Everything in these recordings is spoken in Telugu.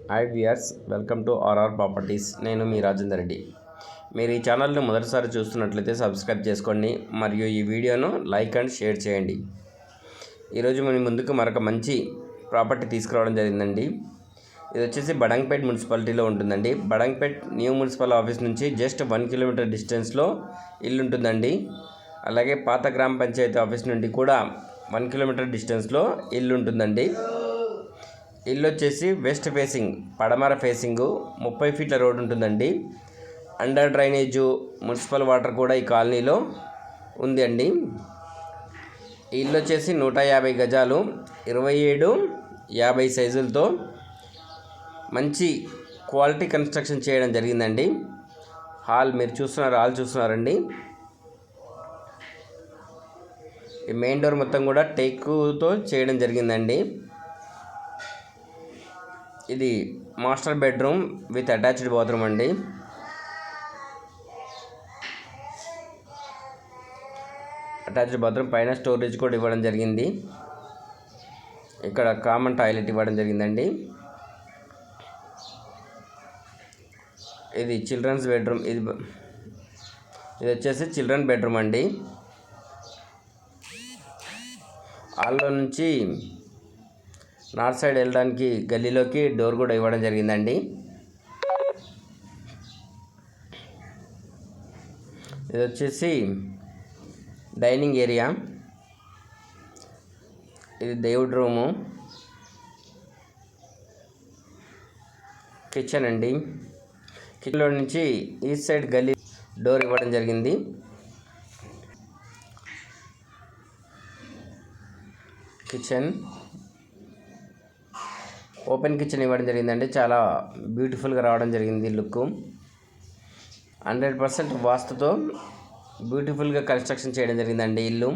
Hi viewers, welcome to RR properties. నేను మీ రాజేందర్ రెడ్డి. మీరు ఈ ఛానల్ని మొదటిసారి చూస్తున్నట్లయితే సబ్స్క్రైబ్ చేసుకోండి మరియు ఈ వీడియోను లైక్ అండ్ షేర్ చేయండి. ఈరోజు మన ముందుకు మరొక మంచి ప్రాపర్టీ తీసుకురావడం జరిగిందండి. ఇది వచ్చేసి బడంగ్పేట్ మున్సిపాలిటీలో ఉంటుందండి. బడంగ్పేట్ న్యూ మున్సిపల్ ఆఫీస్ నుంచి జస్ట్ 1 కిలోమీటర్ డిస్టెన్స్లో ఇల్లు ఉంటుందండి. అలాగే పాత గ్రామ పంచాయతీ ఆఫీస్ నుండి కూడా 1 కిలోమీటర్ డిస్టెన్స్లో ఇల్లు ఉంటుందండి. ఇల్లు వచ్చేసి వెస్ట్ ఫేసింగ్, పడమర ఫేసింగు, 30 ఫీట్ల రోడ్ ఉంటుందండి. అండర్ డ్రైనేజు, మున్సిపల్ వాటర్ కూడా ఈ కాలనీలో ఉంది అండి. ఈ ఇల్లు వచ్చేసి 150 గజాలు, 27x50 సైజులతో మంచి క్వాలిటీ కన్స్ట్రక్షన్ చేయడం జరిగిందండి. హాల్ చూస్తున్నారండి. ఈ మెయిన్ డోర్ మొత్తం కూడా టేకుతో చేయడం జరిగిందండి. ఇది master bedroom with attached bathroom అండి. అటాచ్డ్ బాత్రూమ్ పైన స్టోరేజ్ కూడా ఇవ్వడం జరిగింది. ఇక్కడ కామన్ టాయిలెట్ ఇవ్వడం జరిగిందండి. ఇది చిల్డ్రన్స్ బెడ్రూమ్. ఇది వచ్చేసి చిల్డ్రన్ బెడ్రూమ్ అండి. హాల్లో నుంచి నార్త్ సైడ్ వెళ్ళడానికి గల్లీలోకి డోర్ కూడా ఇవ్వడం జరిగిందండి. ఇది వచ్చేసి డైనింగ్ ఏరియా. ఇది దేవుడి రూము, కిచెన్ అండి. కిచెన్లో నుంచి ఈస్ట్ సైడ్ గల్లీ డోర్ ఇవ్వడం జరిగింది. కిచెన్ ఓపెన్ కిచెన్ ఇవ్వడం జరిగిందండి. చాలా బ్యూటిఫుల్గా రావడం జరిగింది. లుక్ 100% వాస్తుతో బ్యూటిఫుల్గా కన్స్ట్రక్షన్ చేయడం జరిగిందండి ఇల్లు.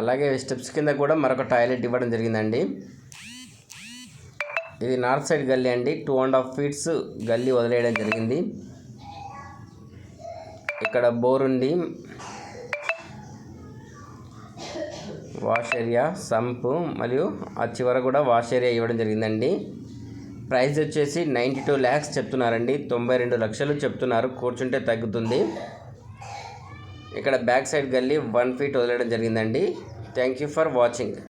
అలాగే స్టెప్స్ కింద కూడా మరొక టాయిలెట్ ఇవ్వడం జరిగిందండి. ఇది నార్త్ సైడ్ గల్లీ అండి. 2.5 ఫీట్స్ గల్లీ వదిలేయడం జరిగింది. ఇక్కడ బోర్ ఉంది, వాష్ ఏరియా, సంపు మరియు ఆ చివర కూడా వాష్ ఏరియా ఇవ్వడం జరిగిందండి. ప్రైస్ వచ్చేసి 92 lakhs చెప్తున్నారండి. 92 లక్షలు చెప్తున్నారు. కూర్చుంటే తగ్గుతుంది. ఇక్కడ బ్యాక్ సైడ్ గల్లీ 1 ఫీట్ వదిలేయడం జరిగిందండి. Thank you for watching.